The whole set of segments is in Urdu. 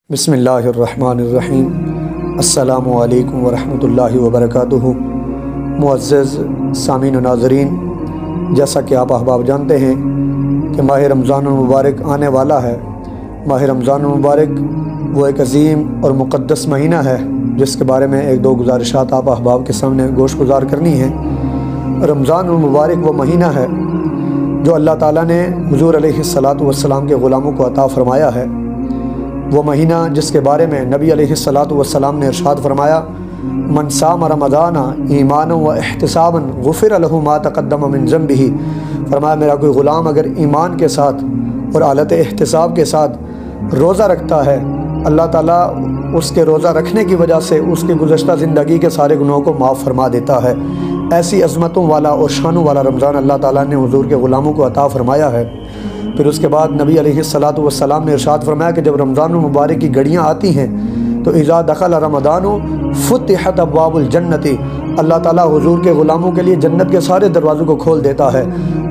بسم اللہ الرحمن الرحیم۔ السلام علیکم ورحمۃ اللہ وبرکاتہ۔ معزز سامعین و ناظرین، جیسا کہ آپ احباب جانتے ہیں کہ ماہ رمضان المبارک آنے والا ہے۔ ماہ رمضان المبارک وہ ایک عظیم اور مقدس مہینہ ہے جس کے بارے میں ایک دو گزارشات آپ احباب کے سامنے گوش گزار کرنی ہیں۔ رمضان المبارک وہ مہینہ ہے جو اللہ تعالیٰ نے حضور علیہ الصلاۃ والسلام کے غلاموں کو عطا فرمایا ہے۔ وہ مہینہ جس کے بارے میں نبی علیہ الصلاۃ والسلام نے ارشاد فرمایا، من صام رمضان ایمانا و احتسابا غفر له ما تقدم من ذنبہ۔ فرمایا میرا کوئی غلام اگر ایمان کے ساتھ اور حالت احتساب کے ساتھ روزہ رکھتا ہے، اللہ تعالیٰ اس کے روزہ رکھنے کی وجہ سے اس کی گزشتہ زندگی کے سارے گناہوں کو معاف فرما دیتا ہے۔ ایسی عظمتوں والا اور شانوں والا رمضان اللہ تعالیٰ نے حضور کے غلاموں کو عطا فرمایا ہے۔ پھر اس کے بعد نبی علیہ الصلاۃ والسلام نے ارشاد فرمایا کہ جب رمضان المبارک کی گھڑیاں آتی ہیں تو اذا دخل رمضان فتحت ابواب الجنت، اللہ تعالیٰ حضور کے غلاموں کے لیے جنت کے سارے دروازوں کو کھول دیتا ہے۔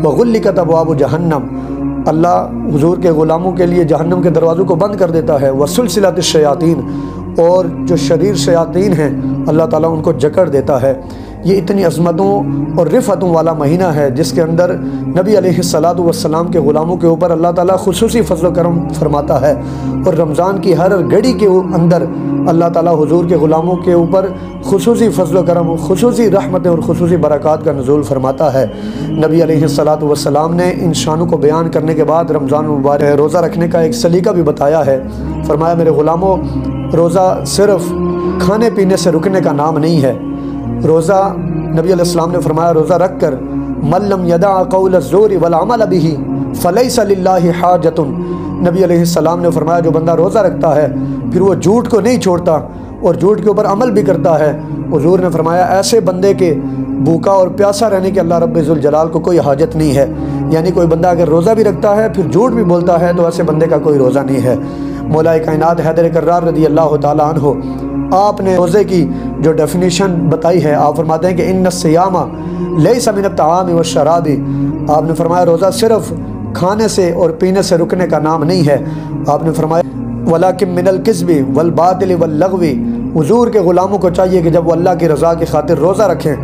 وغلقت ابواب جہنم، اللہ حضور کے غلاموں کے لیے جہنم کے دروازوں کو بند کر دیتا ہے۔ وسلسلۃ الشیاطین، اور جو شریر شیاطین ہیں اللہ تعالیٰ ان کو جکڑ دیتا ہے۔ یہ اتنی عظمتوں اور رفعتوں والا مہینہ ہے جس کے اندر نبی علیہ الصلاۃ والسلام کے غلاموں کے اوپر اللہ تعالیٰ خصوصی فضل و کرم فرماتا ہے، اور رمضان کی ہر گھڑی کے اندر اللہ تعالیٰ حضور کے غلاموں کے اوپر خصوصی فضل و کرم، خصوصی رحمتیں اور خصوصی برکات کا نزول فرماتا ہے۔ نبی علیہ الصلاۃ والسلام نے ان شانوں کو بیان کرنے کے بعد رمضان المبارک روزہ رکھنے کا ایک سلیقہ بھی بتایا ہے۔ فرمایا میرے غلاموں، روزہ صرف کھانے پینے سے رکنے کا نام نہیں ہے۔ روزہ، نبی علیہ السلام نے فرمایا، روزہ رکھ کر من لم یدع قول الزور والعمل به فلیس للہ حاجۃ۔ نبی علیہ السلام نے فرمایا جو بندہ روزہ رکھتا ہے پھر وہ جھوٹ کو نہیں چھوڑتا اور جھوٹ کے اوپر عمل بھی کرتا ہے، حضور نے فرمایا ایسے بندے کے بھوکا اور پیاسا رہنے کے اللہ رب ذوالجلال کو کوئی حاجت نہیں ہے۔ یعنی کوئی بندہ اگر روزہ بھی رکھتا ہے پھر جھوٹ بھی بولتا ہے تو ایسے بندے کا کوئی روزہ نہیں ہے۔ مولا کائنات حیدر کرار رضی اللہ تعالیٰ عنہ، آپ نے روزے کی جو ڈیفینیشن بتائی ہے، آپ فرماتے ہیں کہ ان الصیام لیس من الطعام والشراب۔ آپ نے فرمایا روزہ صرف کھانے سے اور پینے سے رکنے کا نام نہیں ہے۔ آپ نے فرمایا ولکن من الکذب والباطل واللغو۔ حضور کے غلاموں کو چاہیے کہ جب وہ اللہ کی رضا کی خاطر روزہ رکھیں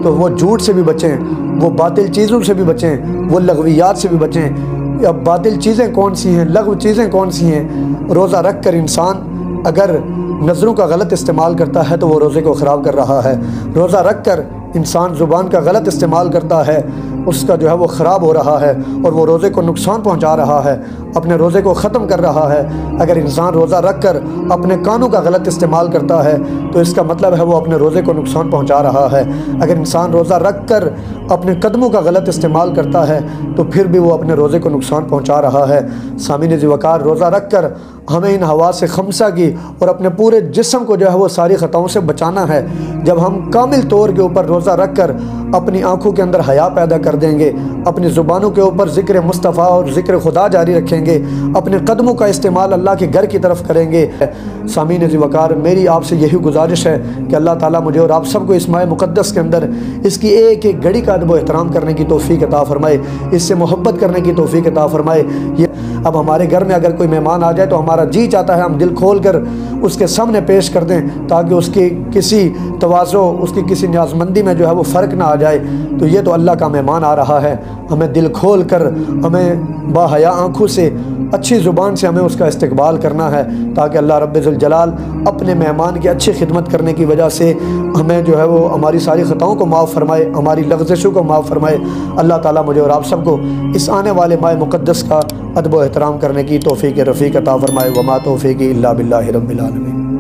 تو وہ جھوٹ سے بھی بچیں، وہ باطل چیزوں سے بھی بچیں، وہ لغویات سے بھی بچیں۔ اب باطل چیزیں کون سی ہیں، لغو چیزیں کون سی ہیں؟ روزہ رکھ کر انسان اگر نظروں کا غلط استعمال کرتا ہے تو وہ روزے کو خراب کر رہا ہے۔ روزہ رکھ کر انسان زبان کا غلط استعمال کرتا ہے، اس کا جو ہے وہ خراب ہو رہا ہے اور وہ روزے کو نقصان پہنچا رہا ہے، اپنے روزے کو ختم کر رہا ہے۔ اگر انسان روزہ رکھ کر اپنے کانوں کا غلط استعمال کرتا ہے تو اس کا مطلب ہے وہ اپنے روزے کو نقصان پہنچا رہا ہے۔ اگر انسان روزہ رکھ کر اپنے قدموں کا غلط استعمال کرتا ہے تو پھر بھی وہ اپنے روزے کو نقصان پہنچا رہا ہے۔ سامعین ذی وقار، روزہ رکھ کر ہمیں ان حواس خمسہ کی اور اپنے پورے جسم کو جو ہے وہ ساری خطاؤں سے بچانا ہے۔ جب ہم کامل طور کے اوپر روزہ رکھ کر اپنی آنکھوں کے اندر حیا پیدا کر دیں گے، اپنی زبانوں کے اوپر ذکر مصطفیٰ اور ذکر خدا جاری رکھیں گے، اپنے قدموں کا استعمال اللہ کے گھر کی طرف کریں گے۔ سامعین ذی وقار، میری آپ سے یہی گزارش ہے کہ اللہ تعالیٰ مجھے اور آپ سب کو اس ماہ مقدس کے اندر اس کی ایک ایک گھڑی کا ادب و احترام کرنے کی توفیق عطا فرمائے، اس سے محبت کرنے کی توفیق عطا فرمائے۔ اب ہمارے گھر میں اگر کوئی مہمان آ جائے تو ہمارا جی چاہتا ہے ہم دل کھول کر اس کے سامنے پیش کر دیں تاکہ اس کی کسی تواضع، اس کی کسی نیازمندی میں جو ہے وہ فرق نہ آ جائے۔ تو یہ تو اللہ کا مہمان آ رہا ہے، ہمیں دل کھول کر، ہمیں باحیا آنکھوں سے، اچھی زبان سے ہمیں اس کا استقبال کرنا ہے تاکہ اللہ رب ذوالجلال اپنے مہمان کی اچھی خدمت کرنے کی وجہ سے ہمیں جو ہے وہ ہماری ساری خطاؤں کو معاف فرمائے، ہماری لغزشوں کو معاف فرمائے۔ اللہ تعالیٰ مجھے اور آپ سب کو اس آنے والے ماہ مقدس کا ادب و احترام کرنے کی توفیق رفیق عطا فرمائے۔ وما توفیقی الا باللہ رب العالمین۔